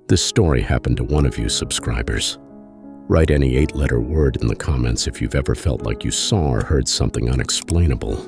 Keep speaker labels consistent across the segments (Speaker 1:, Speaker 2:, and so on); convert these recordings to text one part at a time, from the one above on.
Speaker 1: This story happened to one of you subscribers. Write any 8-letter word in the comments if you've ever felt like you saw or heard something unexplainable.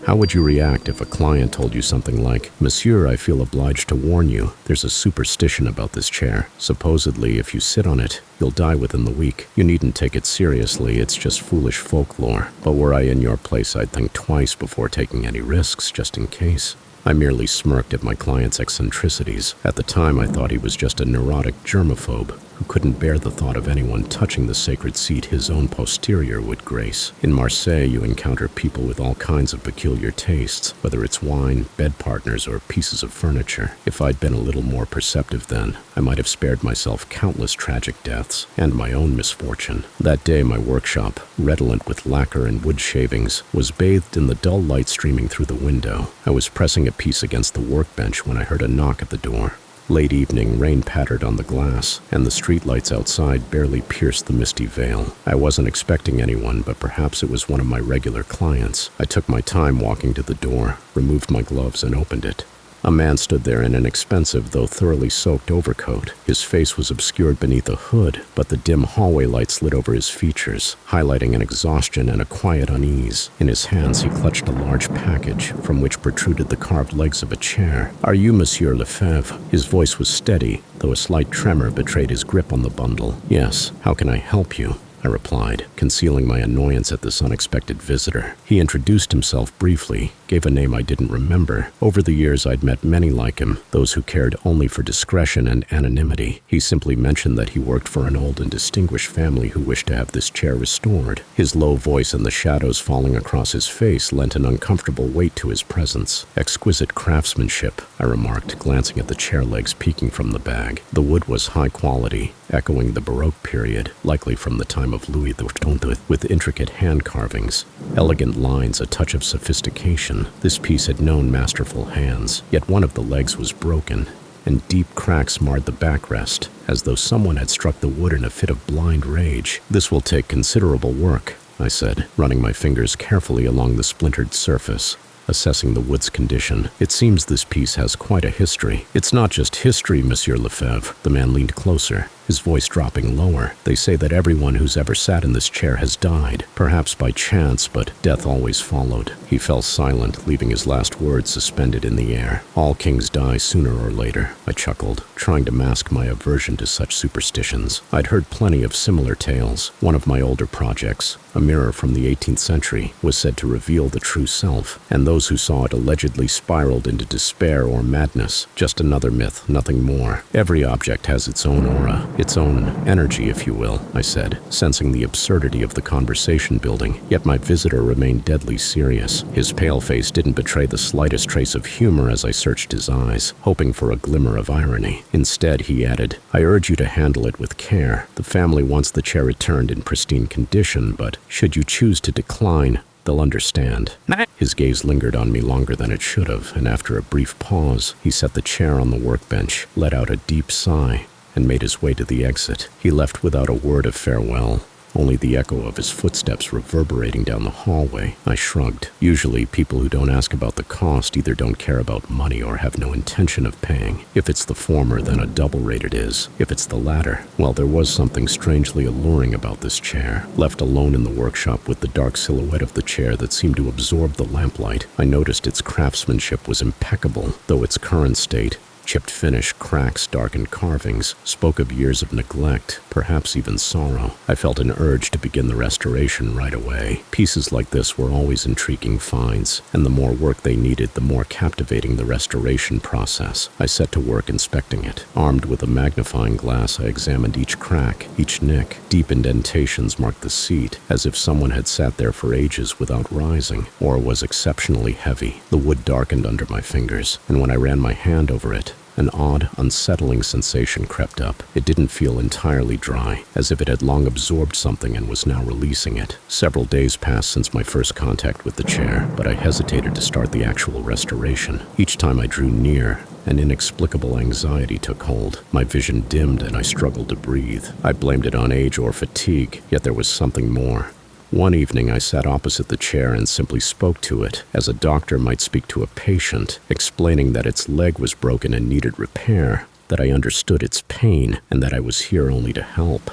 Speaker 1: How would you react if a client told you something like, "Monsieur, I feel obliged to warn you, there's a superstition about this chair. Supposedly, if you sit on it, you'll die within the week. You needn't take it seriously, it's just foolish folklore. But were I in your place, I'd think twice before taking any risks, just in case." I merely smirked at my client's eccentricities. At the time, I thought he was just a neurotic germaphobe who couldn't bear the thought of anyone touching the sacred seat his own posterior would grace. In Marseille, you encounter people with all kinds of peculiar tastes, whether it's wine, bed partners, or pieces of furniture. If I'd been a little more perceptive then, I might have spared myself countless tragic deaths and my own misfortune. That day, my workshop, redolent with lacquer and wood shavings, was bathed in the dull light streaming through the window. I was pressing a piece against the workbench when I heard a knock at the door. Late evening, rain pattered on the glass, and the streetlights outside barely pierced the misty veil. I wasn't expecting anyone, but perhaps it was one of my regular clients. I took my time walking to the door, removed my gloves, and opened it. A man stood there in an expensive, though thoroughly soaked overcoat. His face was obscured beneath a hood, but the dim hallway light slid over his features, highlighting an exhaustion and a quiet unease. In his hands, he clutched a large package, from which protruded the carved legs of a chair. "Are you Monsieur Lefebvre?" His voice was steady, though a slight tremor betrayed his grip on the bundle. "Yes. How can I help you?" I replied, concealing my annoyance at this unexpected visitor. He introduced himself briefly, gave a name I didn't remember. Over the years, I'd met many like him, those who cared only for discretion and anonymity. He simply mentioned that he worked for an old and distinguished family who wished to have this chair restored. His low voice and the shadows falling across his face lent an uncomfortable weight to his presence. "Exquisite craftsmanship," I remarked, glancing at the chair legs peeking from the bag. The wood was high quality, echoing the Baroque period, likely from the time of Louis XIV, with intricate hand carvings, elegant lines, a touch of sophistication. This piece had known masterful hands, yet one of the legs was broken, and deep cracks marred the backrest, as though someone had struck the wood in a fit of blind rage. "This will take considerable work," I said, running my fingers carefully along the splintered surface, assessing the wood's condition. "It seems this piece has quite a history." "It's not just history, Monsieur Lefebvre." The man leaned closer, his voice dropping lower. "They say that everyone who's ever sat in this chair has died, perhaps by chance, but death always followed." He fell silent, leaving his last words suspended in the air. "All kings die sooner or later," I chuckled, trying to mask my aversion to such superstitions. I'd heard plenty of similar tales. One of my older projects, a mirror from the 18th century, was said to reveal the true self, and those who saw it allegedly spiraled into despair or madness. Just another myth, nothing more. Every object has its own aura, its own energy, if you will, I said, sensing the absurdity of the conversation building. Yet my visitor remained deadly serious. His pale face didn't betray the slightest trace of humor as I searched his eyes, hoping for a glimmer of irony. Instead, he added, "I urge you to handle it with care. The family wants the chair returned in pristine condition, but should you choose to decline, they'll understand." His gaze lingered on me longer than it should have, and after a brief pause, he set the chair on the workbench, let out a deep sigh, and made his way to the exit. He left without a word of farewell, only the echo of his footsteps reverberating down the hallway. I shrugged. Usually, people who don't ask about the cost either don't care about money or have no intention of paying. If it's the former, then a double rate it is. If it's the latter, well, there was something strangely alluring about this chair. Left alone in the workshop with the dark silhouette of the chair that seemed to absorb the lamplight, I noticed its craftsmanship was impeccable, though its current state, chipped finish, cracks, darkened carvings, spoke of years of neglect, perhaps even sorrow. I felt an urge to begin the restoration right away. Pieces like this were always intriguing finds, and the more work they needed, the more captivating the restoration process. I set to work inspecting it. Armed with a magnifying glass, I examined each crack, each nick. Deep indentations marked the seat, as if someone had sat there for ages without rising, or was exceptionally heavy. The wood darkened under my fingers, and when I ran my hand over it, an odd, unsettling sensation crept up. It didn't feel entirely dry, as if it had long absorbed something and was now releasing it. Several days passed since my first contact with the chair, but I hesitated to start the actual restoration. Each time I drew near, an inexplicable anxiety took hold. My vision dimmed and I struggled to breathe. I blamed it on age or fatigue, yet there was something more. One evening, I sat opposite the chair and simply spoke to it, as a doctor might speak to a patient, explaining that its leg was broken and needed repair. that I understood its pain, and that I was here only to help.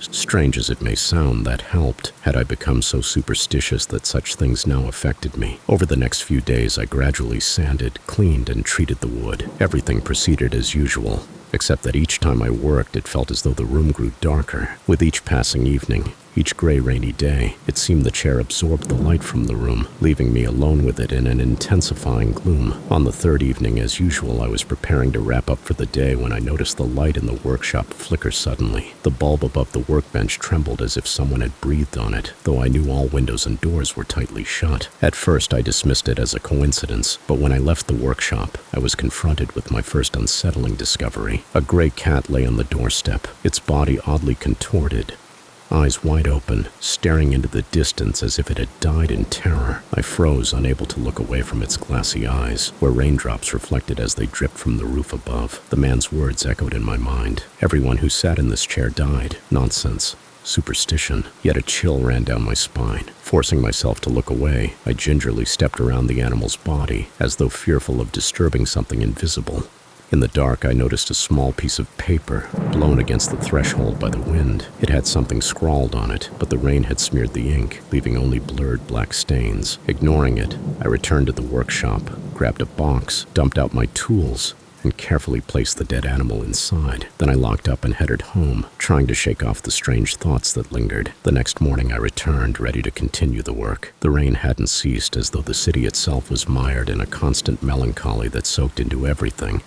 Speaker 1: Strange as it may sound, that helped, had I become so superstitious that such things now affected me. Over the next few days, I gradually sanded, cleaned, and treated the wood. Everything proceeded as usual, except that each time I worked, it felt as though the room grew darker. With each passing evening, each gray, rainy day, it seemed the chair absorbed the light from the room, leaving me alone with it in an intensifying gloom. On the third evening, as usual, I was preparing to wrap up for the day when I noticed the light in the workshop flicker suddenly. The bulb above the workbench trembled as if someone had breathed on it, though I knew all windows and doors were tightly shut. At first, I dismissed it as a coincidence, but when I left the workshop, I was confronted with my first unsettling discovery. A gray cat lay on the doorstep, its body oddly contorted, eyes wide open, staring into the distance as if it had died in terror. I froze, unable to look away from its glassy eyes, where raindrops reflected as they dripped from the roof above. The man's words echoed in my mind. Everyone who sat in this chair died. Nonsense. Superstition. Yet a chill ran down my spine. Forcing myself to look away, I gingerly stepped around the animal's body, as though fearful of disturbing something invisible. In the dark, I noticed a small piece of paper, blown against the threshold by the wind. It had something scrawled on it, but the rain had smeared the ink, leaving only blurred black stains. Ignoring it, I returned to the workshop, grabbed a box, dumped out my tools, and carefully placed the dead animal inside. Then I locked up and headed home, trying to shake off the strange thoughts that lingered. The next morning I returned, ready to continue the work. The rain hadn't ceased, as though the city itself was mired in a constant melancholy that soaked into everything.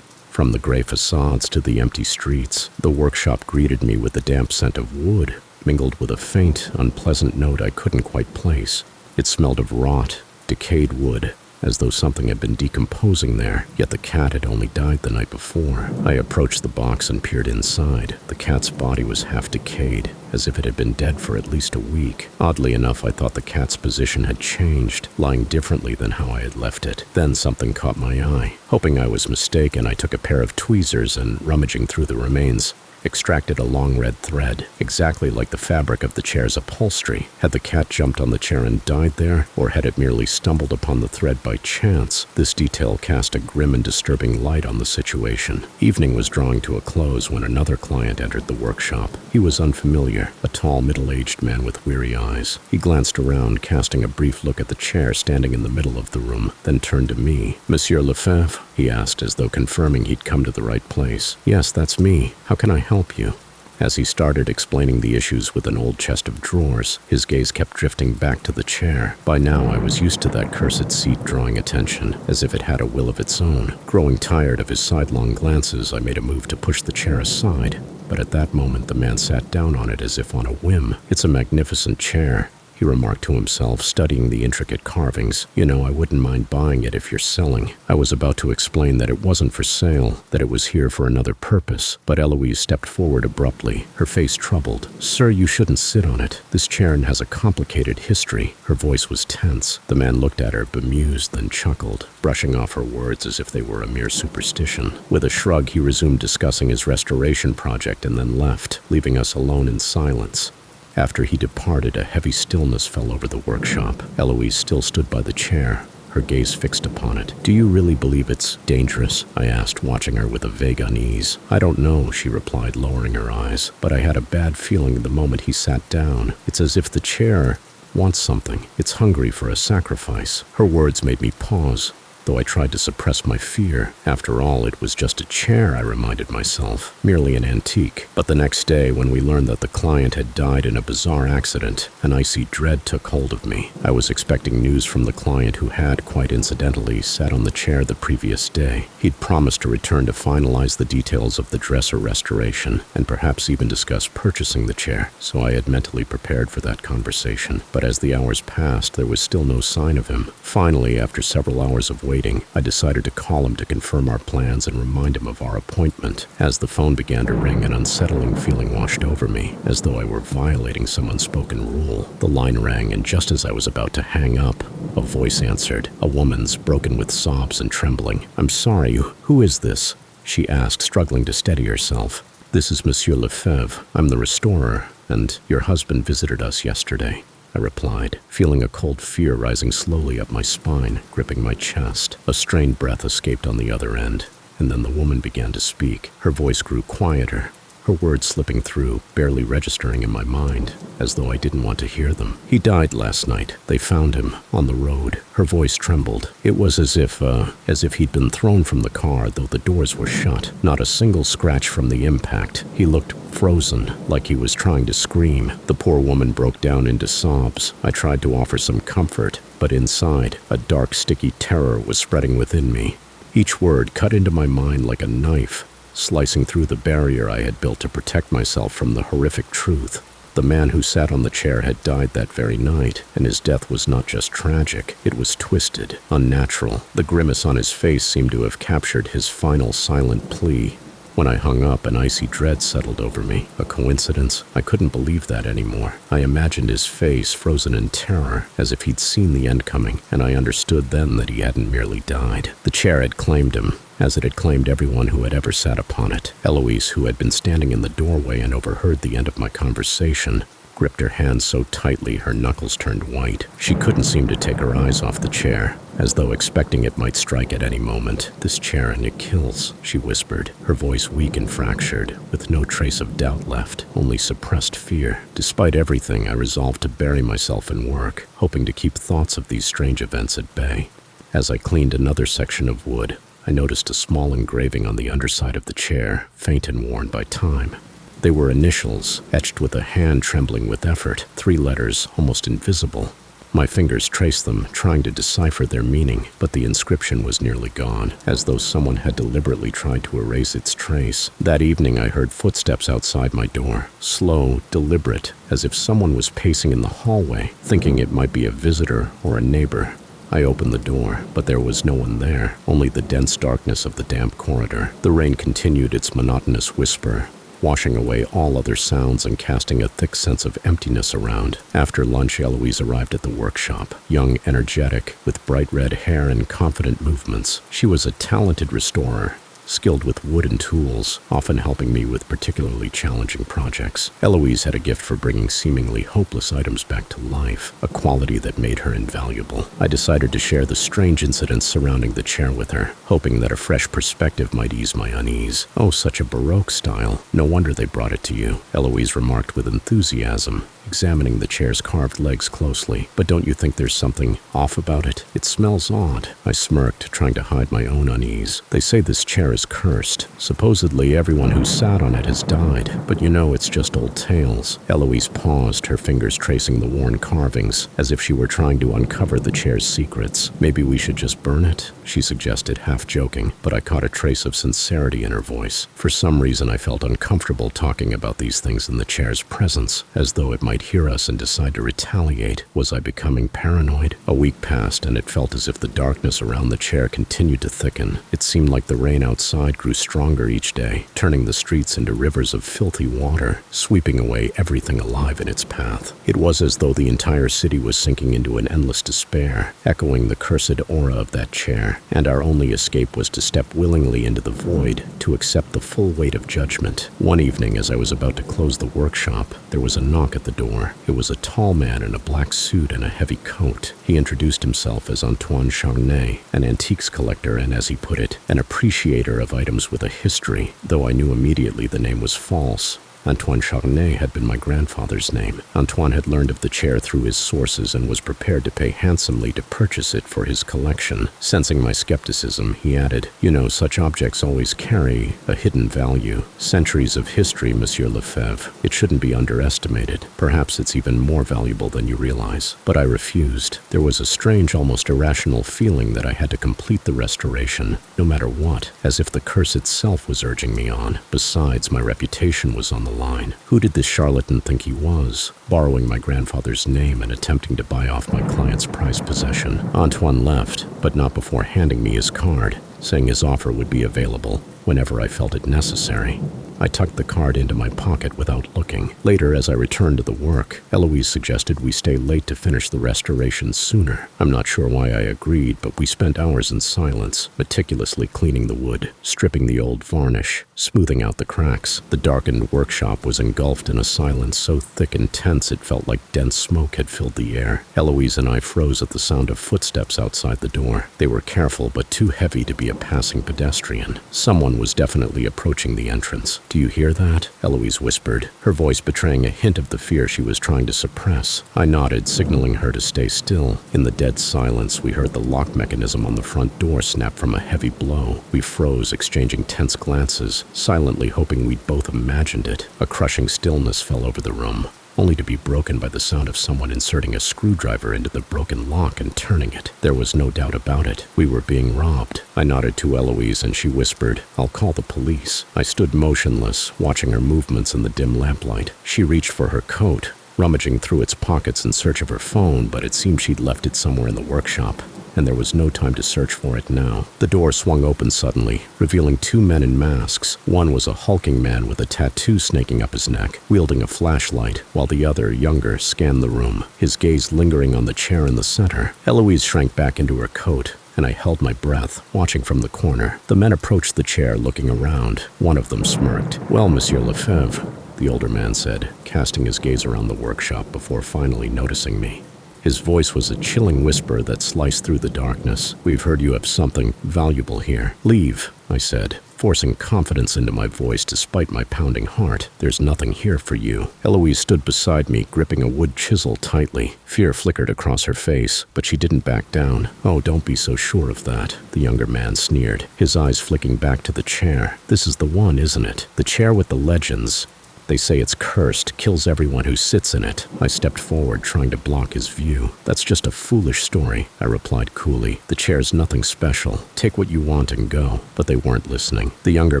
Speaker 1: From the gray facades to the empty streets, the workshop greeted me with the damp scent of wood, mingled with a faint, unpleasant note I couldn't quite place. It smelled of rot, decayed wood, as though something had been decomposing there, yet the cat had only died the night before. I approached the box and peered inside. The cat's body was half decayed, as if it had been dead for at least a week. Oddly enough, I thought the cat's position had changed, lying differently than how I had left it. Then something caught my eye. Hoping I was mistaken, I took a pair of tweezers and, rummaging through the remains, extracted a long red thread, exactly like the fabric of the chair's upholstery. Had the cat jumped on the chair and died there, or had it merely stumbled upon the thread by chance? This detail cast a grim and disturbing light on the situation. Evening was drawing to a close when another client entered the workshop. He was unfamiliar, a tall, middle-aged man with weary eyes. He glanced around, casting a brief look at the chair standing in the middle of the room, then turned to me. "Monsieur Lefebvre?" he asked, as though confirming he'd come to the right place. "Yes, that's me. How can I help you?" As he started explaining the issues with an old chest of drawers, his gaze kept drifting back to the chair. By now, I was used to that cursed seat drawing attention, as if it had a will of its own. Growing tired of his sidelong glances, I made a move to push the chair aside. But at that moment, the man sat down on it as if on a whim. "It's a magnificent chair," he remarked to himself, studying the intricate carvings. "You know, I wouldn't mind buying it if you're selling." I was about to explain that it wasn't for sale, that it was here for another purpose, but Eloise stepped forward abruptly, her face troubled. "Sir, you shouldn't sit on it. This chair has a complicated history." Her voice was tense. The man looked at her, bemused, then chuckled, brushing off her words as if they were a mere superstition. With a shrug, he resumed discussing his restoration project and then left, leaving us alone in silence. After he departed, a heavy stillness fell over the workshop. Eloise still stood by the chair, her gaze fixed upon it. "Do you really believe it's dangerous?" I asked, watching her with a vague unease. "I don't know," she replied, lowering her eyes, "but I had a bad feeling the moment he sat down. It's as if the chair wants something. It's hungry for a sacrifice." Her words made me pause, though I tried to suppress my fear. After all, it was just a chair, I reminded myself, merely an antique. But the next day, when we learned that the client had died in a bizarre accident, an icy dread took hold of me. I was expecting news from the client who had, quite incidentally, sat on the chair the previous day. He'd promised to return to finalize the details of the dresser restoration, and perhaps even discuss purchasing the chair, so I had mentally prepared for that conversation. But as the hours passed, there was still no sign of him. Finally, after several hours of waiting, I decided to call him to confirm our plans and remind him of our appointment. As the phone began to ring, an unsettling feeling washed over me, as though I were violating some unspoken rule. The line rang, and just as I was about to hang up, a voice answered, a woman's, broken with sobs and trembling. "I'm sorry, who is this?" she asked, struggling to steady herself. "This is Monsieur Lefebvre. I'm the restorer, and your husband visited us yesterday," I replied, feeling a cold fear rising slowly up my spine, gripping my chest. A strained breath escaped on the other end. and then the woman began to speak. Her voice grew quieter, her words slipping through, barely registering in my mind, as though I didn't want to hear them. "He died last night. They found him on the road." Her voice trembled. It was as if he'd been thrown from the car, though the doors were shut. Not a single scratch from the impact. He looked frozen, like he was trying to scream. The poor woman broke down into sobs. I tried to offer some comfort, but inside, a dark, sticky terror was spreading within me. Each word cut into my mind like a knife, slicing through the barrier I had built to protect myself from the horrific truth. The man who sat on the chair had died that very night, and his death was not just tragic, it was twisted, unnatural. The grimace on his face seemed to have captured his final silent plea. When I hung up, an icy dread settled over me. A coincidence? I couldn't believe that anymore. I imagined his face frozen in terror, as if he'd seen the end coming, and I understood then that he hadn't merely died. The chair had claimed him, as it had claimed everyone who had ever sat upon it. Eloise, who had been standing in the doorway and overheard the end of my conversation, gripped her hand so tightly her knuckles turned white. She couldn't seem to take her eyes off the chair, as though expecting it might strike at any moment. "This chair and it kills," she whispered, her voice weak and fractured, with no trace of doubt left, only suppressed fear. Despite everything, I resolved to bury myself in work, hoping to keep thoughts of these strange events at bay. As I cleaned another section of wood, I noticed a small engraving on the underside of the chair, faint and worn by time. They were initials, etched with a hand trembling with effort, 3 letters, almost invisible. My fingers traced them, trying to decipher their meaning, but the inscription was nearly gone, as though someone had deliberately tried to erase its trace. That evening I heard footsteps outside my door, slow, deliberate, as if someone was pacing in the hallway, thinking it might be a visitor or a neighbor. I opened the door, but there was no one there, only the dense darkness of the damp corridor. The rain continued its monotonous whisper, washing away all other sounds and casting a thick sense of emptiness around. After lunch, Eloise arrived at the workshop, young, energetic, with bright red hair and confident movements. She was a talented restorer, skilled with wooden tools, often helping me with particularly challenging projects. Eloise had a gift for bringing seemingly hopeless items back to life, a quality that made her invaluable. I decided to share the strange incidents surrounding the chair with her, hoping that a fresh perspective might ease my unease. "Oh, such a Baroque style. No wonder they brought it to you," Eloise remarked with enthusiasm, examining the chair's carved legs closely. "But don't you think there's something off about it? It smells odd." I smirked, trying to hide my own unease. "They say this chair is cursed. Supposedly everyone who sat on it has died, but you know it's just old tales." Eloise paused, her fingers tracing the worn carvings, as if she were trying to uncover the chair's secrets. "Maybe we should just burn it," she suggested, half joking, but I caught a trace of sincerity in her voice. For some reason I felt uncomfortable talking about these things in the chair's presence, as though it might hear us and decide to retaliate. Was I becoming paranoid? A week passed, and it felt as if the darkness around the chair continued to thicken. It seemed like the rain outside grew stronger each day, turning the streets into rivers of filthy water, sweeping away everything alive in its path. It was as though the entire city was sinking into an endless despair, echoing the cursed aura of that chair, and our only escape was to step willingly into the void, to accept the full weight of judgment. One evening, as I was about to close the workshop, there was a knock at the door. It was a tall man in a black suit and a heavy coat. He introduced himself as Antoine Charnay, an antiques collector and, as he put it, an appreciator of items with a history, though I knew immediately the name was false. Antoine Charnay had been my grandfather's name. Antoine had learned of the chair through his sources and was prepared to pay handsomely to purchase it for his collection. Sensing my skepticism, he added, "You know, such objects always carry a hidden value. Centuries of history, Monsieur Lefebvre. It shouldn't be underestimated. Perhaps it's even more valuable than you realize." But I refused. There was a strange, almost irrational feeling that I had to complete the restoration, no matter what, as if the curse itself was urging me on. Besides, my reputation was on the line. Who did this charlatan think he was, borrowing my grandfather's name and attempting to buy off my client's prized possession? Antoine left, but not before handing me his card, saying his offer would be available whenever I felt it necessary. I tucked the card into my pocket without looking. Later, as I returned to the work, Eloise suggested we stay late to finish the restoration sooner. I'm not sure why I agreed, but we spent hours in silence, meticulously cleaning the wood, stripping the old varnish, smoothing out the cracks. The darkened workshop was engulfed in a silence so thick and tense it felt like dense smoke had filled the air. Eloise and I froze at the sound of footsteps outside the door. They were careful but too heavy to be a passing pedestrian. Someone was definitely approaching the entrance. "Do you hear that?" Eloise whispered, her voice betraying a hint of the fear she was trying to suppress. I nodded, signaling her to stay still. In the dead silence, we heard the lock mechanism on the front door snap from a heavy blow. We froze, exchanging tense glances, silently hoping we'd both imagined it. A crushing stillness fell over the room, only to be broken by the sound of someone inserting a screwdriver into the broken lock and turning it. There was no doubt about it. We were being robbed. I nodded to Eloise and she whispered, "I'll call the police." I stood motionless, watching her movements in the dim lamplight. She reached for her coat, rummaging through its pockets in search of her phone, but it seemed she'd left it somewhere in the workshop, and there was no time to search for it now. The door swung open suddenly, revealing two men in masks. One was a hulking man with a tattoo snaking up his neck, wielding a flashlight, while the other, younger, scanned the room, his gaze lingering on the chair in the center. Eloise shrank back into her coat, and I held my breath, watching from the corner. The men approached the chair, looking around. One of them smirked. "Well, Monsieur Lefebvre," the older man said, casting his gaze around the workshop before finally noticing me. His voice was a chilling whisper that sliced through the darkness. "We've heard you have something valuable here." "Leave," I said, forcing confidence into my voice despite my pounding heart. "There's nothing here for you." Eloise stood beside me, gripping a wood chisel tightly. Fear flickered across her face, but she didn't back down. "Oh, don't be so sure of that," the younger man sneered, his eyes flicking back to the chair. "This is the one, isn't it? The chair with the legends. They say it's cursed, kills everyone who sits in it." I stepped forward, trying to block his view. "That's just a foolish story," I replied coolly. "The chair's nothing special. Take what you want and go." But they weren't listening. The younger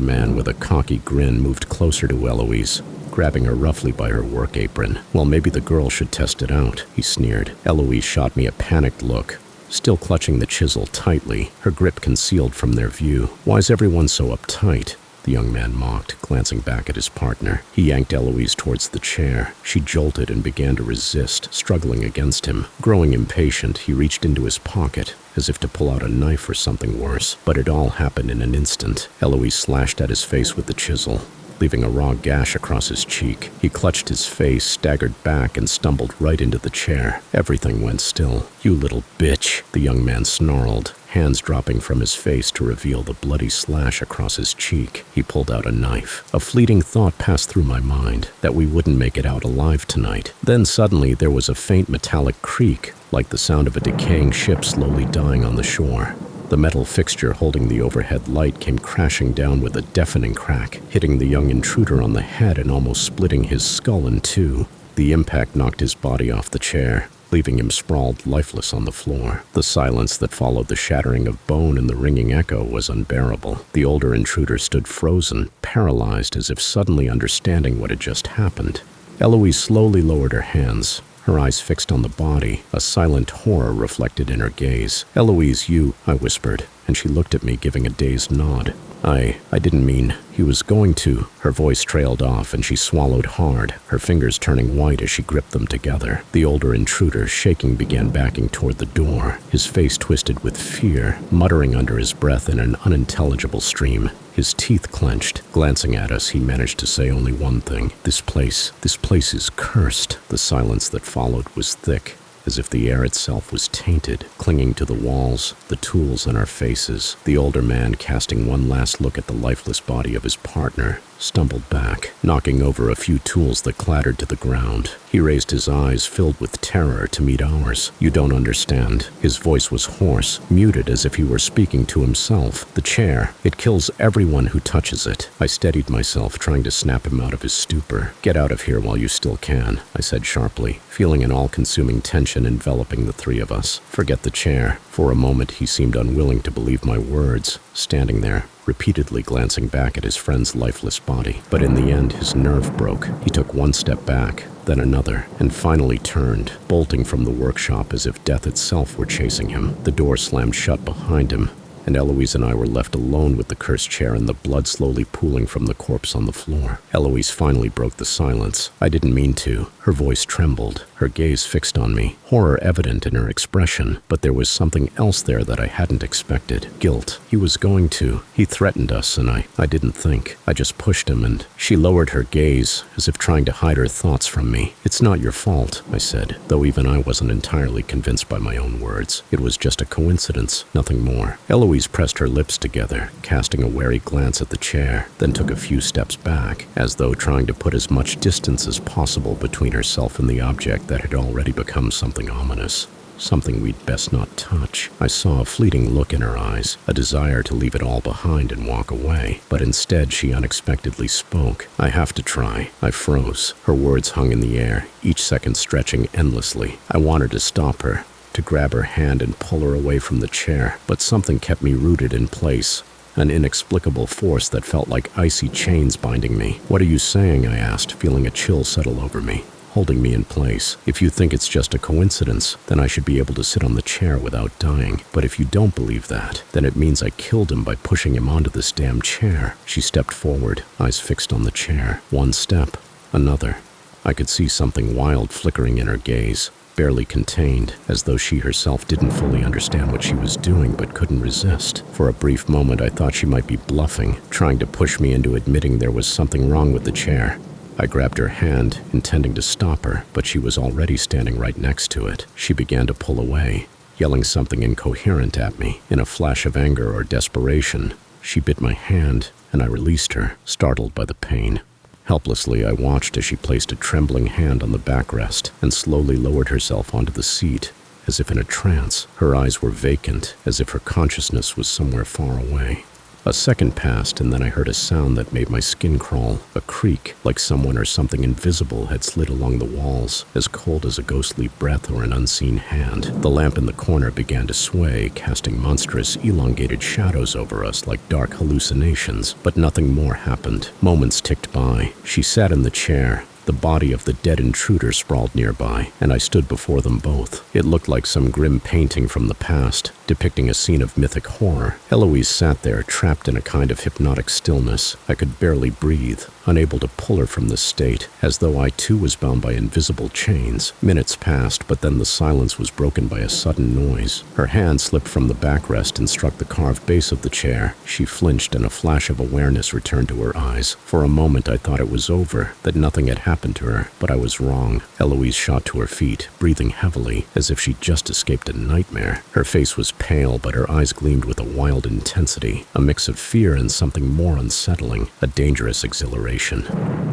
Speaker 1: man, with a cocky grin, moved closer to Eloise, grabbing her roughly by her work apron. "Well, maybe the girl should test it out," he sneered. Eloise shot me a panicked look, still clutching the chisel tightly, her grip concealed from their view. "Why's everyone so uptight?" the young man mocked, glancing back at his partner. He yanked Eloise towards the chair. She jolted and began to resist, struggling against him. Growing impatient, he reached into his pocket, as if to pull out a knife or something worse. But it all happened in an instant. Eloise slashed at his face with the chisel, leaving a raw gash across his cheek. He clutched his face, staggered back, and stumbled right into the chair. Everything went still. "You little bitch," the young man snarled, hands dropping from his face to reveal the bloody slash across his cheek. He pulled out a knife. A fleeting thought passed through my mind, that we wouldn't make it out alive tonight. Then suddenly there was a faint metallic creak, like the sound of a decaying ship slowly dying on the shore. The metal fixture holding the overhead light came crashing down with a deafening crack, hitting the young intruder on the head and almost splitting his skull in two. The impact knocked his body off the chair, leaving him sprawled lifeless on the floor. The silence that followed the shattering of bone and the ringing echo was unbearable. The older intruder stood frozen, paralyzed, as if suddenly understanding what had just happened. Eloise slowly lowered her hands, her eyes fixed on the body, a silent horror reflected in her gaze. "Eloise, you," I whispered, and she looked at me, giving a dazed nod. I didn't mean he was going to." Her voice trailed off and she swallowed hard, her fingers turning white as she gripped them together. The older intruder, shaking, began backing toward the door, his face twisted with fear, muttering under his breath in an unintelligible stream. His teeth clenched. Glancing at us, he managed to say only one thing: this place is cursed." The silence that followed was thick, as if the air itself was tainted, clinging to the walls, the tools in our faces. The older man, casting one last look at the lifeless body of his partner, stumbled back, knocking over a few tools that clattered to the ground. He raised his eyes, filled with terror, to meet ours. "You don't understand." His voice was hoarse, muted as if he were speaking to himself. "The chair, it kills everyone who touches it." I steadied myself, trying to snap him out of his stupor. "Get out of here while you still can," I said sharply, feeling an all-consuming tension enveloping the three of us. "Forget the chair." For a moment, he seemed unwilling to believe my words, standing there, repeatedly glancing back at his friend's lifeless body. But in the end, his nerve broke. He took one step back, then another, and finally turned, bolting from the workshop as if death itself were chasing him. The door slammed shut behind him, and Eloise and I were left alone with the cursed chair and the blood slowly pooling from the corpse on the floor. Eloise finally broke the silence. I didn't mean to. Her voice trembled, her gaze fixed on me, horror evident in her expression, but there was something else there that I hadn't expected. Guilt. He was going to. He threatened us, and I didn't think. I just pushed him, and she lowered her gaze, as if trying to hide her thoughts from me. "It's not your fault," I said, though even I wasn't entirely convinced by my own words. It was just a coincidence, nothing more. Eloise pressed her lips together, casting a wary glance at the chair, then took a few steps back, as though trying to put as much distance as possible between herself and the object that had already become something ominous. Something we'd best not touch. I saw a fleeting look in her eyes, a desire to leave it all behind and walk away, but instead she unexpectedly spoke. "I have to try." I froze. Her words hung in the air, each second stretching endlessly. I wanted to stop her, to grab her hand and pull her away from the chair, but something kept me rooted in place. An inexplicable force that felt like icy chains binding me. "What are you saying?" I asked, feeling a chill settle over me, holding me in place. "If you think it's just a coincidence, then I should be able to sit on the chair without dying. But if you don't believe that, then it means I killed him by pushing him onto this damn chair." She stepped forward, eyes fixed on the chair. One step, another. I could see something wild flickering in her gaze, barely contained, as though she herself didn't fully understand what she was doing but couldn't resist. For a brief moment I thought she might be bluffing, trying to push me into admitting there was something wrong with the chair. I grabbed her hand, intending to stop her, but she was already standing right next to it. She began to pull away, yelling something incoherent at me. In a flash of anger or desperation, she bit my hand, and I released her, startled by the pain. Helplessly, I watched as she placed a trembling hand on the backrest and slowly lowered herself onto the seat, as if in a trance. Her eyes were vacant, as if her consciousness was somewhere far away. A second passed, and then I heard a sound that made my skin crawl, a creak, like someone or something invisible had slid along the walls, as cold as a ghostly breath or an unseen hand. The lamp in the corner began to sway, casting monstrous, elongated shadows over us like dark hallucinations, but nothing more happened. Moments ticked by. She sat in the chair. The body of the dead intruder sprawled nearby, and I stood before them both. It looked like some grim painting from the past, depicting a scene of mythic horror. Eloise sat there, trapped in a kind of hypnotic stillness. I could barely breathe, unable to pull her from this state, as though I too was bound by invisible chains. Minutes passed, but then the silence was broken by a sudden noise. Her hand slipped from the backrest and struck the carved base of the chair. She flinched, and a flash of awareness returned to her eyes. For a moment I thought it was over, that nothing had happened to her, but I was wrong. Eloise shot to her feet, breathing heavily, as if she'd just escaped a nightmare. Her face was pale, but her eyes gleamed with a wild intensity, a mix of fear and something more unsettling, a dangerous exhilaration.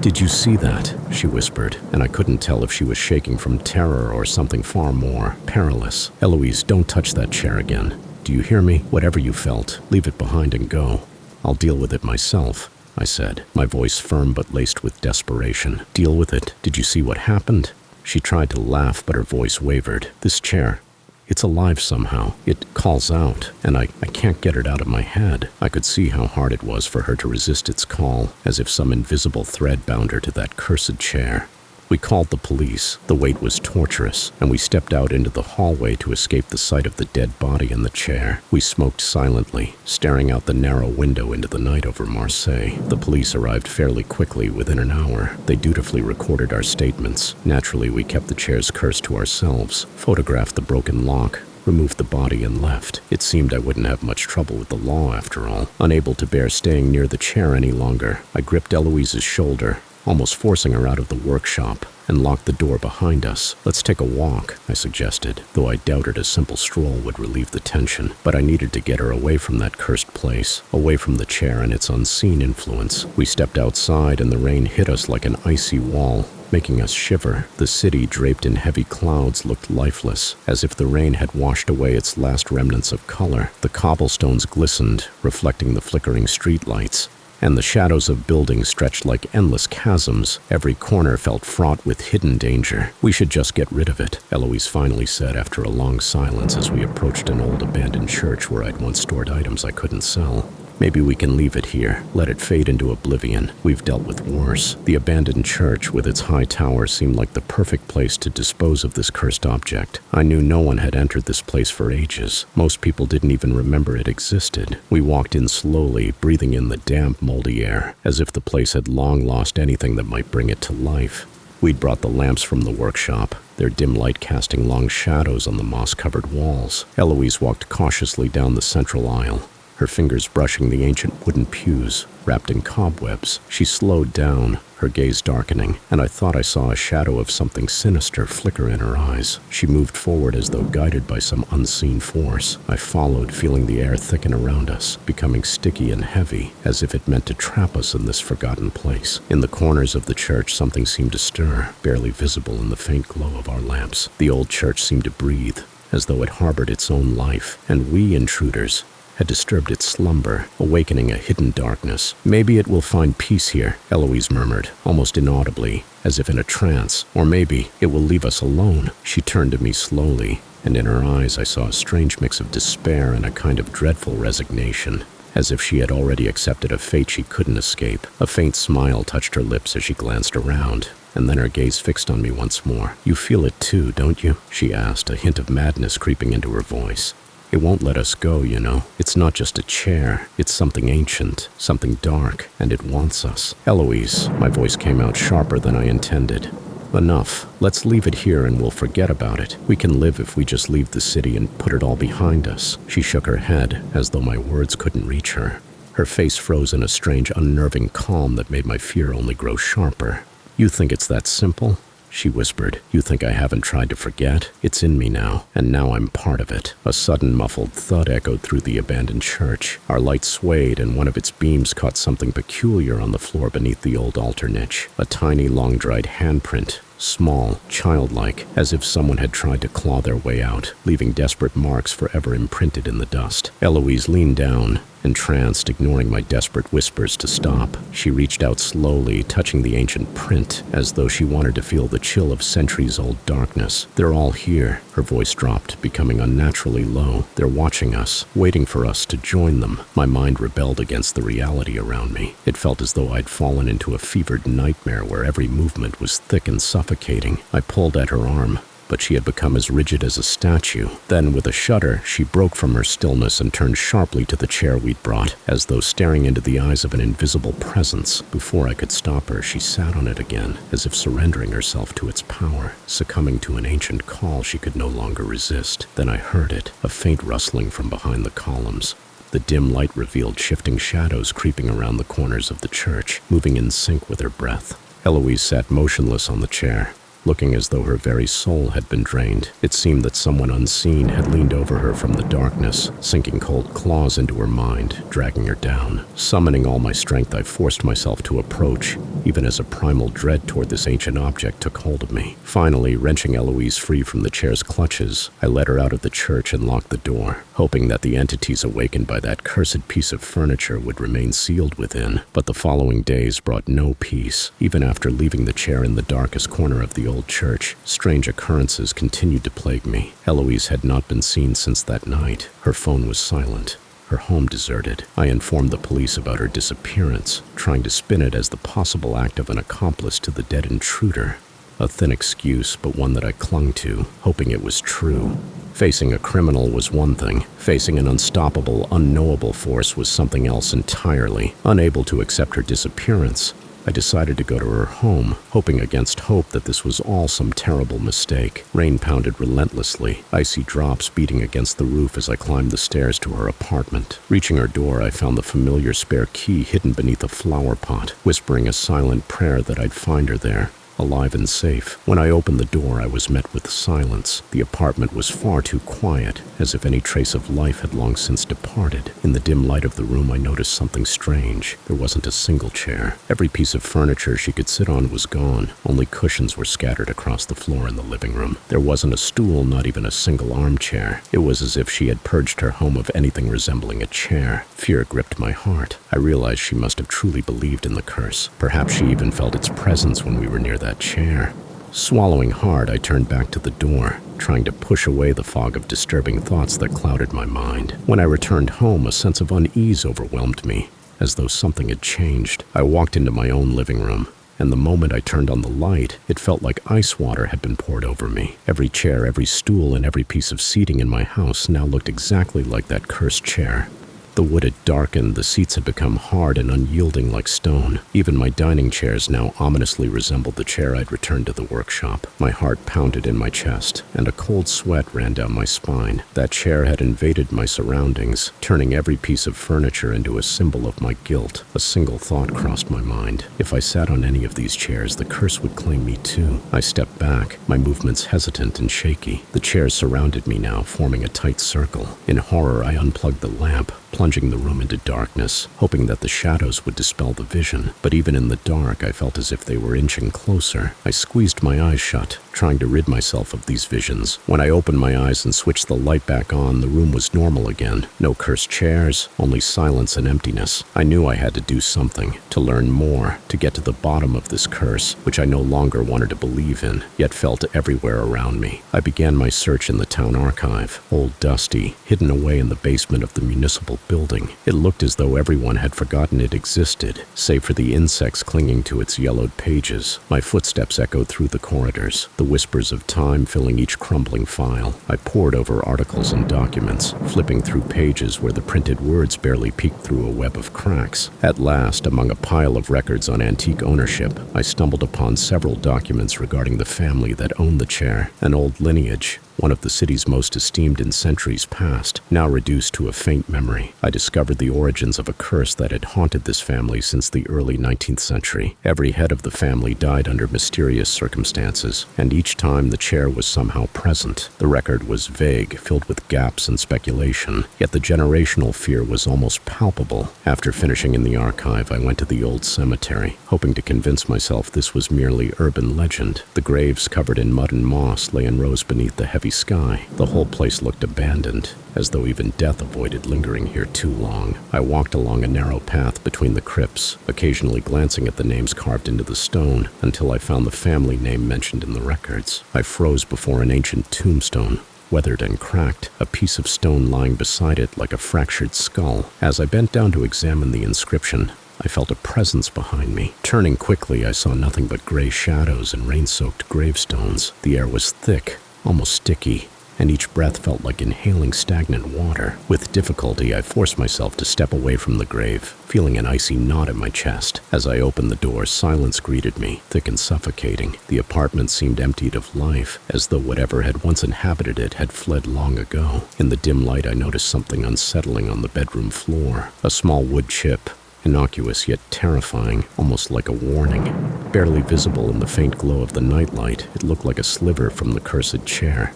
Speaker 1: "Did you see that?" she whispered, and I couldn't tell if she was shaking from terror or something far more perilous. "Eloise, don't touch that chair again. Do you hear me? Whatever you felt, leave it behind and go. I'll deal with it myself," I said, my voice firm but laced with desperation. "Deal with it? Did you see what happened?" She tried to laugh, but her voice wavered. "This chair, it's alive somehow. It calls out, and I can't get it out of my head." I could see how hard it was for her to resist its call, as if some invisible thread bound her to that cursed chair. We called the police. The wait was torturous, and we stepped out into the hallway to escape the sight of the dead body in the chair. We smoked silently, staring out the narrow window into the night over Marseille. The police arrived fairly quickly, within an hour. They dutifully recorded our statements. Naturally, we kept the chair's curse to ourselves, photographed the broken lock, removed the body, and left. It seemed I wouldn't have much trouble with the law after all. Unable to bear staying near the chair any longer, I gripped Eloise's shoulder, almost forcing her out of the workshop, and locked the door behind us. "Let's take a walk," I suggested, though I doubted a simple stroll would relieve the tension. But I needed to get her away from that cursed place, away from the chair and its unseen influence. We stepped outside, and the rain hit us like an icy wall, making us shiver. The city, draped in heavy clouds, looked lifeless, as if the rain had washed away its last remnants of color. The cobblestones glistened, reflecting the flickering streetlights, and the shadows of buildings stretched like endless chasms. Every corner felt fraught with hidden danger. "We should just get rid of it," Eloise finally said after a long silence as we approached an old abandoned church where I'd once stored items I couldn't sell. Maybe we can leave it here, let it fade into oblivion. We've dealt with worse. The abandoned church with its high tower seemed like the perfect place to dispose of this cursed object. I knew no one had entered this place for ages. Most people didn't even remember it existed. We walked in slowly, breathing in the damp, moldy air, as if the place had long lost anything that might bring it to life. We'd brought the lamps from the workshop, their dim light casting long shadows on the moss-covered walls. Eloise walked cautiously down the central aisle, her fingers brushing the ancient wooden pews, wrapped in cobwebs. She slowed down, her gaze darkening, and I thought I saw a shadow of something sinister flicker in her eyes. She moved forward as though guided by some unseen force. I followed, feeling the air thicken around us, becoming sticky and heavy, as if it meant to trap us in this forgotten place. In the corners of the church, something seemed to stir, barely visible in the faint glow of our lamps. The old church seemed to breathe, as though it harbored its own life, and we intruders had disturbed its slumber, awakening a hidden darkness. Maybe it will find peace here, Eloise murmured, almost inaudibly, as if in a trance. Or maybe it will leave us alone. She turned to me slowly, and in her eyes I saw a strange mix of despair and a kind of dreadful resignation, as if she had already accepted a fate she couldn't escape. A faint smile touched her lips as she glanced around, and then her gaze fixed on me once more. "You feel it too, don't you?" she asked, a hint of madness creeping into her voice. "It won't let us go, you know. It's not just a chair. It's something ancient, something dark, and it wants us." "Eloise," my voice came out sharper than I intended. "Enough. Let's leave it here and we'll forget about it. We can live if we just leave the city and put it all behind us." She shook her head, as though my words couldn't reach her. Her face froze in a strange, unnerving calm that made my fear only grow sharper. "You think it's that simple?" she whispered. "You think I haven't tried to forget? It's in me now, and now I'm part of it." A sudden muffled thud echoed through the abandoned church. Our light swayed, and one of its beams caught something peculiar on the floor beneath the old altar niche. A tiny, long-dried handprint, small, childlike, as if someone had tried to claw their way out, leaving desperate marks forever imprinted in the dust. Eloise leaned down, entranced, ignoring my desperate whispers to stop. She reached out slowly, touching the ancient print, as though she wanted to feel the chill of centuries-old darkness. "They're all here." Her voice dropped, becoming unnaturally low. "They're watching us, waiting for us to join them." My mind rebelled against the reality around me. It felt as though I'd fallen into a fevered nightmare where every movement was thick and suffocating. I pulled at her arm, but she had become as rigid as a statue. Then, with a shudder, she broke from her stillness and turned sharply to the chair we'd brought, as though staring into the eyes of an invisible presence. Before I could stop her, she sat on it again, as if surrendering herself to its power, succumbing to an ancient call she could no longer resist. Then I heard it, a faint rustling from behind the columns. The dim light revealed shifting shadows creeping around the corners of the church, moving in sync with her breath. Eloise sat motionless on the chair, looking as though her very soul had been drained. It seemed that someone unseen had leaned over her from the darkness, sinking cold claws into her mind, dragging her down. Summoning all my strength, I forced myself to approach, even as a primal dread toward this ancient object took hold of me. Finally, wrenching Eloise free from the chair's clutches, I led her out of the church and locked the door, hoping that the entities awakened by that cursed piece of furniture would remain sealed within. But the following days brought no peace. Even after leaving the chair in the darkest corner of the old church, strange occurrences continued to plague me. Eloise had not been seen since that night. Her phone was silent, her home deserted. I informed the police about her disappearance, trying to spin it as the possible act of an accomplice to the dead intruder. A thin excuse, but one that I clung to, hoping it was true. Facing a criminal was one thing. Facing an unstoppable, unknowable force was something else entirely. Unable to accept her disappearance, I decided to go to her home, hoping against hope that this was all some terrible mistake. Rain pounded relentlessly, icy drops beating against the roof as I climbed the stairs to her apartment. Reaching her door, I found the familiar spare key hidden beneath a flower pot, whispering a silent prayer that I'd find her there, alive and safe. When I opened the door, I was met with silence. The apartment was far too quiet, as if any trace of life had long since departed. In the dim light of the room, I noticed something strange. There wasn't a single chair. Every piece of furniture she could sit on was gone. Only cushions were scattered across the floor in the living room. There wasn't a stool, not even a single armchair. It was as if she had purged her home of anything resembling a chair. Fear gripped my heart. I realized she must have truly believed in the curse. Perhaps she even felt its presence when we were near that chair. Swallowing hard, I turned back to the door, trying to push away the fog of disturbing thoughts that clouded my mind. When I returned home, a sense of unease overwhelmed me, as though something had changed. I walked into my own living room, and the moment I turned on the light, it felt like ice water had been poured over me. Every chair, every stool, and every piece of seating in my house now looked exactly like that cursed chair. The wood had darkened, the seats had become hard and unyielding like stone. Even my dining chairs now ominously resembled the chair I'd returned to the workshop. My heart pounded in my chest, and a cold sweat ran down my spine. That chair had invaded my surroundings, turning every piece of furniture into a symbol of my guilt. A single thought crossed my mind. If I sat on any of these chairs, the curse would claim me too. I stepped back, my movements hesitant and shaky. The chairs surrounded me now, forming a tight circle. In horror, I unplugged the lamp, plunging the room into darkness, hoping that the shadows would dispel the vision. But even in the dark, I felt as if they were inching closer. I squeezed my eyes shut, trying to rid myself of these visions. When I opened my eyes and switched the light back on, the room was normal again. No cursed chairs, only silence and emptiness. I knew I had to do something, to learn more, to get to the bottom of this curse, which I no longer wanted to believe in, yet felt everywhere around me. I began my search in the town archive, old dusty, hidden away in the basement of the municipal building. It looked as though everyone had forgotten it existed, save for the insects clinging to its yellowed pages. My footsteps echoed through the corridors, the whispers of time filling each crumbling file. I pored over articles and documents, flipping through pages where the printed words barely peeked through a web of cracks. At last, among a pile of records on antique ownership, I stumbled upon several documents regarding the family that owned the chair, an old lineage, one of the city's most esteemed in centuries past, now reduced to a faint memory. I discovered the origins of a curse that had haunted this family since the early 19th century. Every head of the family died under mysterious circumstances, and each time the chair was somehow present. The record was vague, filled with gaps and speculation, yet the generational fear was almost palpable. After finishing in the archive, I went to the old cemetery, hoping to convince myself this was merely urban legend. The graves, covered in mud and moss, lay in rows beneath the heavy sky. The whole place looked abandoned, as though even death avoided lingering here too long. I walked along a narrow path between the crypts, occasionally glancing at the names carved into the stone, until I found the family name mentioned in the records. I froze before an ancient tombstone, weathered and cracked, a piece of stone lying beside it like a fractured skull. As I bent down to examine the inscription, I felt a presence behind me. Turning quickly, I saw nothing but gray shadows and rain-soaked gravestones. The air was thick, almost sticky, and each breath felt like inhaling stagnant water. With difficulty, I forced myself to step away from the grave, feeling an icy knot in my chest. As I opened the door, silence greeted me, thick and suffocating. The apartment seemed emptied of life, as though whatever had once inhabited it had fled long ago. In the dim light, I noticed something unsettling on the bedroom floor. A small wood chip, innocuous yet terrifying, almost like a warning. Barely visible in the faint glow of the nightlight, it looked like a sliver from the cursed chair.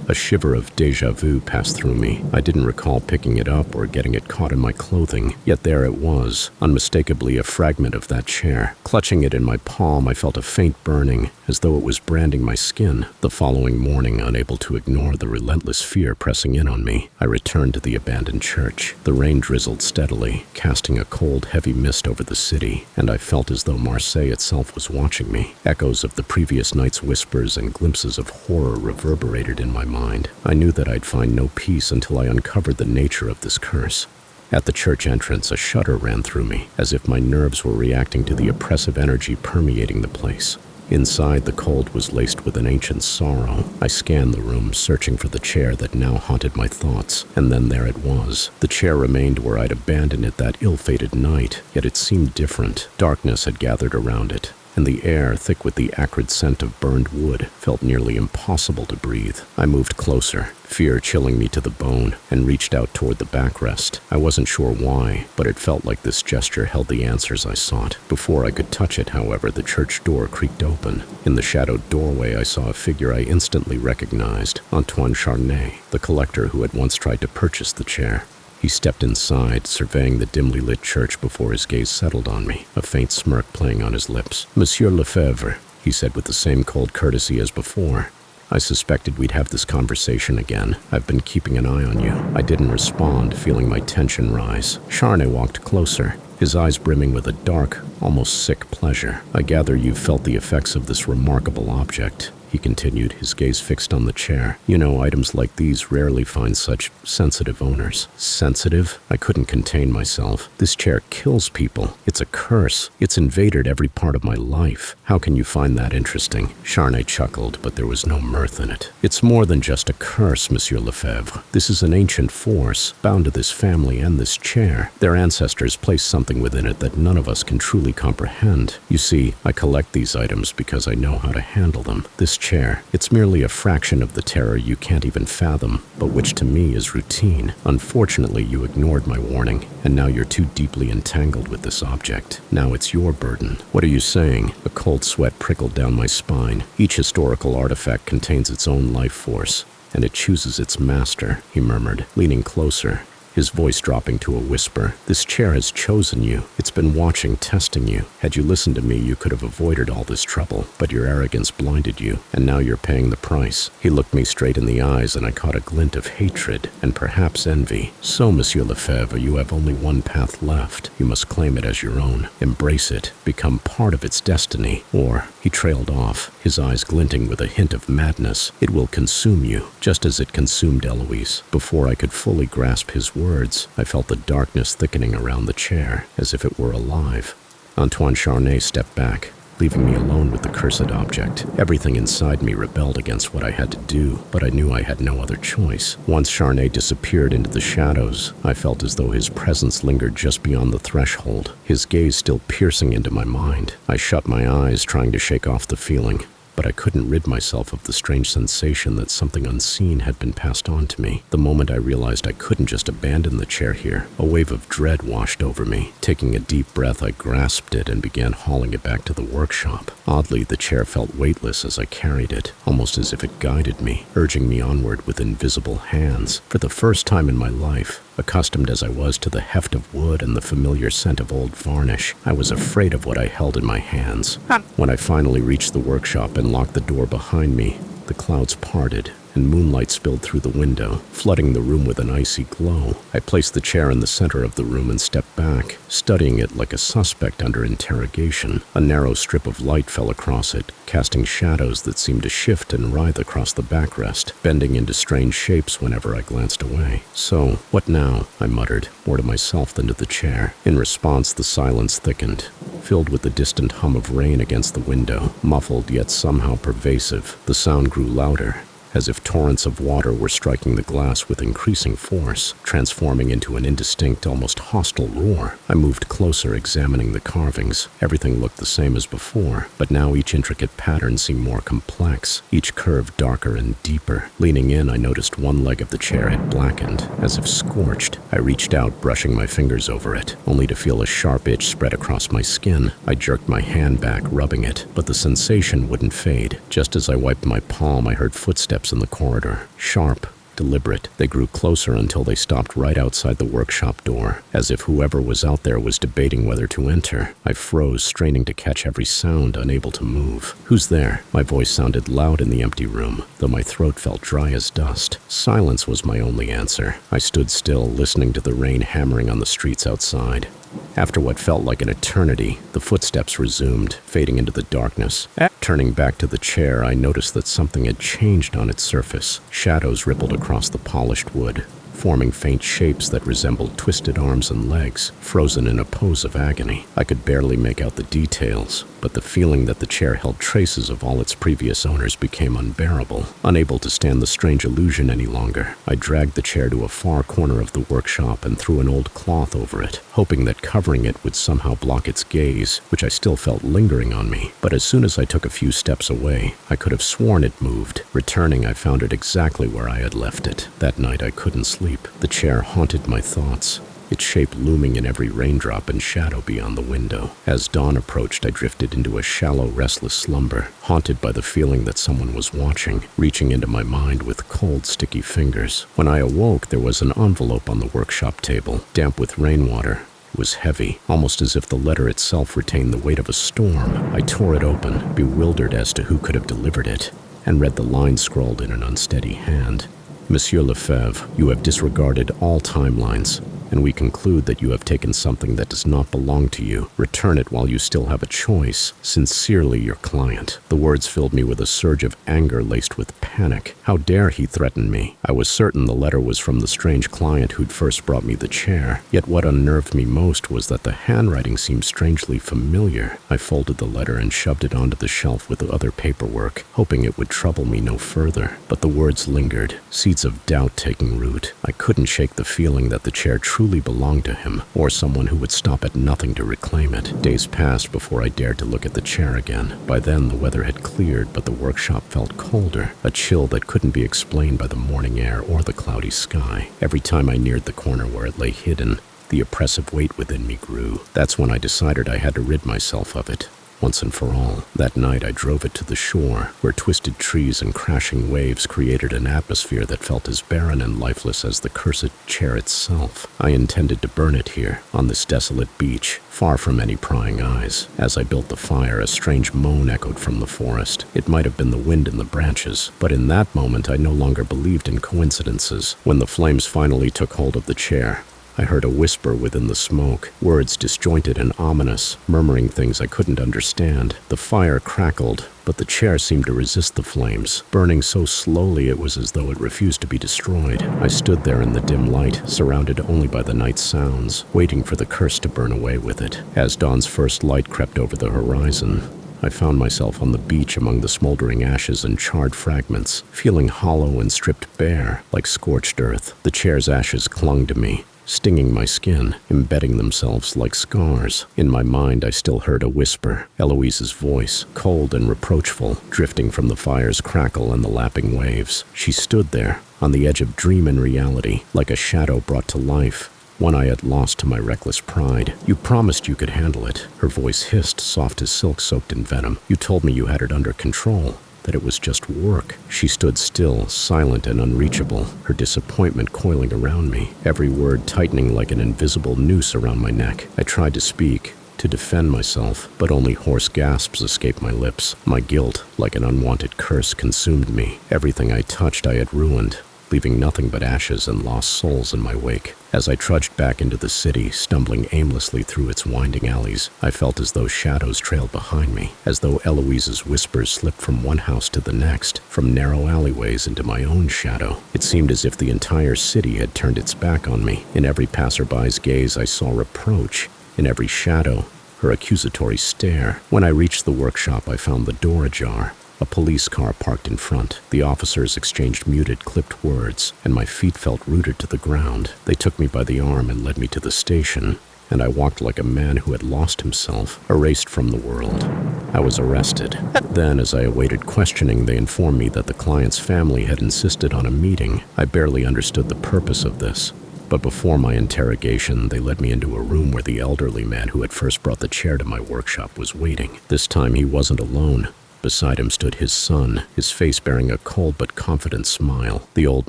Speaker 1: A shiver of déjà vu passed through me. I didn't recall picking it up or getting it caught in my clothing, yet there it was, unmistakably a fragment of that chair. Clutching it in my palm, I felt a faint burning, as though it was branding my skin. The following morning, unable to ignore the relentless fear pressing in on me, I returned to the abandoned church. The rain drizzled steadily, casting a cold, heavy mist over the city, and I felt as though Marseille itself was watching me. Echoes of the previous night's whispers and glimpses of horror reverberated in my mind. I knew that I'd find no peace until I uncovered the nature of this curse. At the church entrance, a shudder ran through me, as if my nerves were reacting to the oppressive energy permeating the place. Inside, the cold was laced with an ancient sorrow. I scanned the room, searching for the chair that now haunted my thoughts, and then there it was. The chair remained where I'd abandoned it that ill-fated night, yet it seemed different. Darkness had gathered around it, and the air, thick with the acrid scent of burned wood, felt nearly impossible to breathe. I moved closer, fear chilling me to the bone, and reached out toward the backrest. I wasn't sure why, but it felt like this gesture held the answers I sought. Before I could touch it, however, the church door creaked open. In the shadowed doorway, I saw a figure I instantly recognized, Antoine Charnay, the collector who had once tried to purchase the chair. He stepped inside, surveying the dimly lit church before his gaze settled on me, a faint smirk playing on his lips. "Monsieur Lefebvre," he said with the same cold courtesy as before. "I suspected we'd have this conversation again. I've been keeping an eye on you." I didn't respond, feeling my tension rise. Charnay walked closer, his eyes brimming with a dark, almost sick pleasure. "I gather you've felt the effects of this remarkable object," he continued, his gaze fixed on the chair. "You know, items like these rarely find such sensitive owners." Sensitive? I couldn't contain myself. "This chair kills people. It's a curse. It's invaded every part of my life. How can you find that interesting?" Charnay chuckled, but there was no mirth in it. "It's more than just a curse, Monsieur Lefebvre. This is an ancient force, bound to this family and this chair. Their ancestors placed something within it that none of us can truly comprehend. You see, I collect these items because I know how to handle them. This chair, it's merely a fraction of the terror you can't even fathom, but which to me is routine. Unfortunately, you ignored my warning, and now you're too deeply entangled with this object. Now it's your burden." "What are you saying?" A cold sweat prickled down my spine. "Each historical artifact contains its own life force, and it chooses its master," he murmured, leaning closer, his voice dropping to a whisper. "This chair has chosen you. It's been watching, testing you. Had you listened to me, you could have avoided all this trouble, but your arrogance blinded you, and now you're paying the price." He looked me straight in the eyes, and I caught a glint of hatred and perhaps envy. "So, Monsieur Lefebvre, you have only one path left. You must claim it as your own. Embrace it. Become part of its destiny. Or," he trailed off, his eyes glinting with a hint of madness, "it will consume you, just as it consumed Eloise." Before I could fully grasp his words, I felt the darkness thickening around the chair, as if it were alive. Antoine Charnay stepped back, leaving me alone with the cursed object. Everything inside me rebelled against what I had to do, but I knew I had no other choice. Once Charnay disappeared into the shadows, I felt as though his presence lingered just beyond the threshold, his gaze still piercing into my mind. I shut my eyes, trying to shake off the feeling, but I couldn't rid myself of the strange sensation that something unseen had been passed on to me. The moment I realized I couldn't just abandon the chair here, a wave of dread washed over me. Taking a deep breath, I grasped it and began hauling it back to the workshop. Oddly, the chair felt weightless as I carried it, almost as if it guided me, urging me onward with invisible hands. For the first time in my life, accustomed as I was to the heft of wood and the familiar scent of old varnish, I was afraid of what I held in my hands. When I finally reached the workshop and locked the door behind me, the clouds parted and moonlight spilled through the window, flooding the room with an icy glow. I placed the chair in the center of the room and stepped back, studying it like a suspect under interrogation. A narrow strip of light fell across it, casting shadows that seemed to shift and writhe across the backrest, bending into strange shapes whenever I glanced away. "So, what now?" I muttered, more to myself than to the chair. In response, the silence thickened, filled with the distant hum of rain against the window, muffled yet somehow pervasive. The sound grew louder, as if torrents of water were striking the glass with increasing force, transforming into an indistinct, almost hostile roar. I moved closer, examining the carvings. Everything looked the same as before, but now each intricate pattern seemed more complex, each curve darker and deeper. Leaning in, I noticed one leg of the chair had blackened, as if scorched. I reached out, brushing my fingers over it, only to feel a sharp itch spread across my skin. I jerked my hand back, rubbing it, but the sensation wouldn't fade. Just as I wiped my palm, I heard footsteps in the corridor. Sharp, deliberate. They grew closer until they stopped right outside the workshop door, as if whoever was out there was debating whether to enter. I froze, straining to catch every sound, unable to move. "Who's there?" My voice sounded loud in the empty room, though my throat felt dry as dust. Silence was my only answer. I stood still, listening to the rain hammering on the streets outside. After what felt like an eternity, the footsteps resumed, fading into the darkness. Turning back to the chair, I noticed that something had changed on its surface. Shadows rippled across the polished wood, forming faint shapes that resembled twisted arms and legs, frozen in a pose of agony. I could barely make out the details, but the feeling that the chair held traces of all its previous owners became unbearable. Unable to stand the strange illusion any longer, I dragged the chair to a far corner of the workshop and threw an old cloth over it, hoping that covering it would somehow block its gaze, which I still felt lingering on me. But as soon as I took a few steps away, I could have sworn it moved. Returning, I found it exactly where I had left it. That night I couldn't sleep. The chair haunted my thoughts, its shape looming in every raindrop and shadow beyond the window. As dawn approached, I drifted into a shallow, restless slumber, haunted by the feeling that someone was watching, reaching into my mind with cold, sticky fingers. When I awoke, there was an envelope on the workshop table, damp with rainwater. It was heavy, almost as if the letter itself retained the weight of a storm. I tore it open, bewildered as to who could have delivered it, and read the lines scrawled in an unsteady hand. "Monsieur Lefebvre, you have disregarded all timelines. and we conclude that you have taken something that does not belong to you. Return it while you still have a choice. Sincerely, your client." The words filled me with a surge of anger laced with panic. How dare he threaten me? I was certain the letter was from the strange client who'd first brought me the chair. Yet what unnerved me most was that the handwriting seemed strangely familiar. I folded the letter and shoved it onto the shelf with the other paperwork, hoping it would trouble me no further. But the words lingered, seeds of doubt taking root. I couldn't shake the feeling that the chair truly belonged to him, or someone who would stop at nothing to reclaim it. Days passed before I dared to look at the chair again. By then, the weather had cleared, but the workshop felt colder, a chill that couldn't be explained by the morning air or the cloudy sky. Every time I neared the corner where it lay hidden, the oppressive weight within me grew. That's when I decided I had to rid myself of it, once and for all. That night I drove it to the shore, where twisted trees and crashing waves created an atmosphere that felt as barren and lifeless as the cursed chair itself. I intended to burn it here, on this desolate beach, far from any prying eyes. As I built the fire, a strange moan echoed from the forest. It might have been the wind in the branches, but in that moment I no longer believed in coincidences. When the flames finally took hold of the chair, I heard a whisper within the smoke, words disjointed and ominous, murmuring things I couldn't understand. The fire crackled, but the chair seemed to resist the flames, burning so slowly it was as though it refused to be destroyed. I stood there in the dim light, surrounded only by the night's sounds, waiting for the curse to burn away with it. As dawn's first light crept over the horizon, I found myself on the beach among the smoldering ashes and charred fragments, feeling hollow and stripped bare, like scorched earth. The chair's ashes clung to me, stinging my skin, embedding themselves like scars. In my mind, I still heard a whisper, Eloise's voice, cold and reproachful, drifting from the fire's crackle and the lapping waves. She stood there, on the edge of dream and reality, like a shadow brought to life, one I had lost to my reckless pride. "You promised you could handle it," her voice hissed, soft as silk soaked in venom. "You told me you had it under control, that it was just work." She stood still, silent and unreachable, her disappointment coiling around me, every word tightening like an invisible noose around my neck. I tried to speak, to defend myself, but only hoarse gasps escaped my lips. My guilt, like an unwanted curse, consumed me. Everything I touched I had ruined, leaving nothing but ashes and lost souls in my wake. As I trudged back into the city, stumbling aimlessly through its winding alleys, I felt as though shadows trailed behind me, as though Eloise's whispers slipped from one house to the next, from narrow alleyways into my own shadow. It seemed as if the entire city had turned its back on me. In every passerby's gaze I saw reproach, in every shadow, her accusatory stare. When I reached the workshop, I found the door ajar. A police car parked in front. The officers exchanged muted, clipped words, and my feet felt rooted to the ground. They took me by the arm and led me to the station, and I walked like a man who had lost himself, erased from the world. I was arrested. Then, as I awaited questioning, they informed me that the client's family had insisted on a meeting. I barely understood the purpose of this, but before my interrogation, they led me into a room where the elderly man who had first brought the chair to my workshop was waiting. This time he wasn't alone. Beside him stood his son, his face bearing a cold but confident smile. The old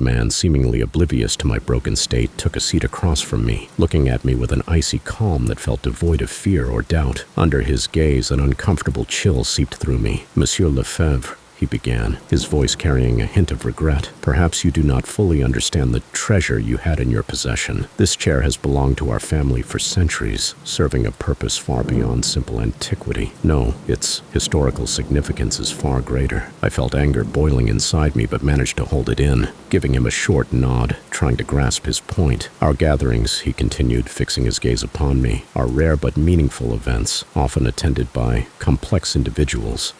Speaker 1: man, seemingly oblivious to my broken state, took a seat across from me, looking at me with an icy calm that felt devoid of fear or doubt. Under his gaze, an uncomfortable chill seeped through me. "Monsieur Lefebvre," he began, his voice carrying a hint of regret. "Perhaps you do not fully understand the treasure you had in your possession. This chair has belonged to our family for centuries, serving a purpose far beyond simple antiquity. No, its historical significance is far greater." I felt anger boiling inside me, but managed to hold it in, giving him a short nod, trying to grasp his point. "Our gatherings," he continued, fixing his gaze upon me, "are rare but meaningful events, often attended by complex individuals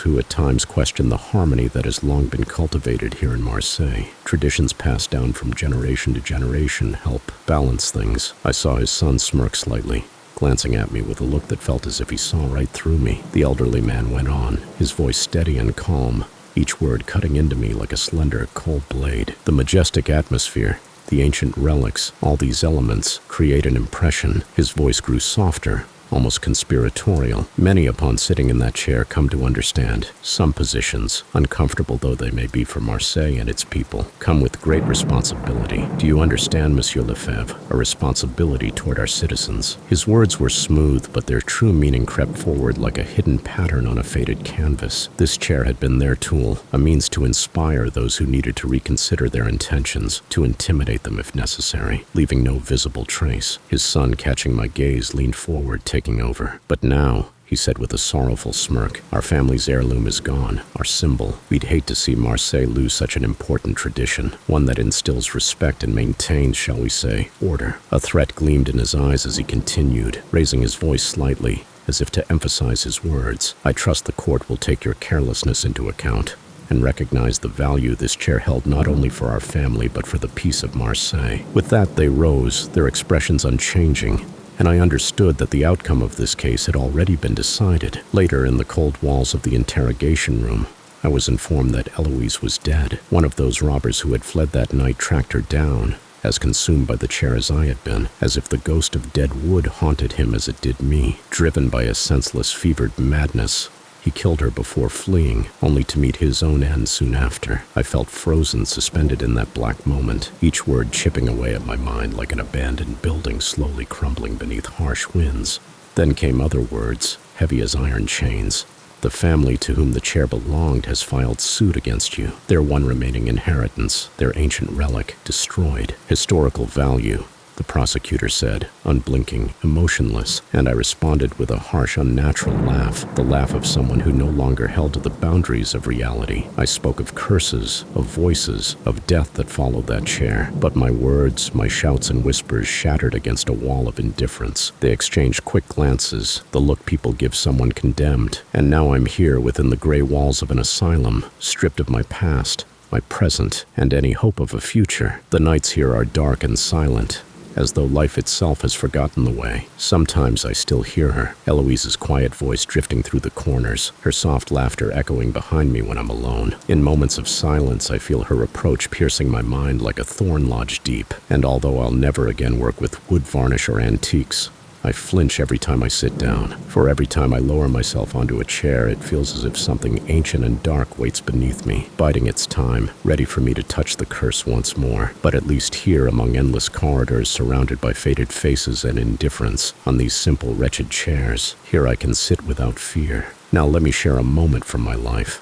Speaker 1: who at times question the harmony that has long been cultivated here in Marseille. Traditions passed down from generation to generation help balance things." I saw his son smirk slightly, glancing at me with a look that felt as if he saw right through me. The elderly man went on, his voice steady and calm, each word cutting into me like a slender, cold blade. "The majestic atmosphere, the ancient relics, all these elements create an impression." His voice grew softer, almost conspiratorial. Many, upon sitting in that chair, come to understand some positions, uncomfortable though they may be for Marseille and its people, come with great responsibility. Do you understand, Monsieur Lefebvre? A responsibility toward our citizens. His words were smooth, but their true meaning crept forward like a hidden pattern on a faded canvas. This chair had been their tool, a means to inspire those who needed to reconsider their intentions, to intimidate them if necessary, leaving no visible trace. His son, catching my gaze, leaned forward, taking over. But now, he said with a sorrowful smirk, our family's heirloom is gone, our symbol. We'd hate to see Marseille lose such an important tradition, one that instills respect and maintains, shall we say, order. A threat gleamed in his eyes as he continued, raising his voice slightly, as if to emphasize his words. I trust the court will take your carelessness into account and recognize the value this chair held not only for our family but for the peace of Marseille. With that, they rose, their expressions unchanging, and I understood that the outcome of this case had already been decided. Later, in the cold walls of the interrogation room, I was informed that Eloise was dead. One of those robbers who had fled that night tracked her down, as consumed by the chair as I had been, as if the ghost of dead wood haunted him as it did me. Driven by a senseless, fevered madness, he killed her before fleeing, only to meet his own end soon after. I felt frozen, suspended in that black moment, each word chipping away at my mind like an abandoned building slowly crumbling beneath harsh winds. Then came other words, heavy as iron chains. The family to whom the chair belonged has filed suit against you. Their one remaining inheritance, their ancient relic, destroyed. Historical value, the prosecutor said, unblinking, emotionless, and I responded with a harsh, unnatural laugh, the laugh of someone who no longer held to the boundaries of reality. I spoke of curses, of voices, of death that followed that chair, but my words, my shouts and whispers shattered against a wall of indifference. They exchanged quick glances, the look people give someone condemned, and now I'm here within the gray walls of an asylum, stripped of my past, my present, and any hope of a future. The nights here are dark and silent, as though life itself has forgotten the way. Sometimes I still hear her, Eloise's quiet voice drifting through the corners, her soft laughter echoing behind me when I'm alone. In moments of silence, I feel her reproach piercing my mind like a thorn lodged deep, and although I'll never again work with wood varnish or antiques, I flinch every time I sit down. For every time I lower myself onto a chair, it feels as if something ancient and dark waits beneath me, biding its time, ready for me to touch the curse once more. But at least here, among endless corridors surrounded by faded faces and indifference, on these simple, wretched chairs, here I can sit without fear. Now let me share a moment from my life.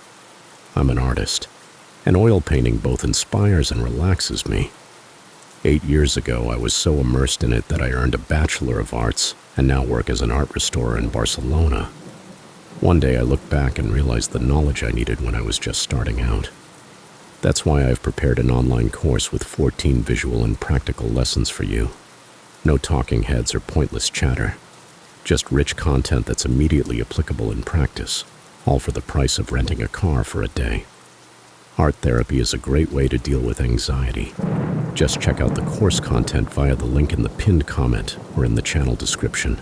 Speaker 1: I'm an artist. An oil painting both inspires and relaxes me. 8 years ago, I was so immersed in it that I earned a Bachelor of Arts and now work as an art restorer in Barcelona. One day I looked back and realized the knowledge I needed when I was just starting out. That's why I've prepared an online course with 14 visual and practical lessons for you. No talking heads or pointless chatter, just rich content that's immediately applicable in practice, all for the price of renting a car for a day. Art therapy is a great way to deal with anxiety. Just check out the course content via the link in the pinned comment or in the channel description.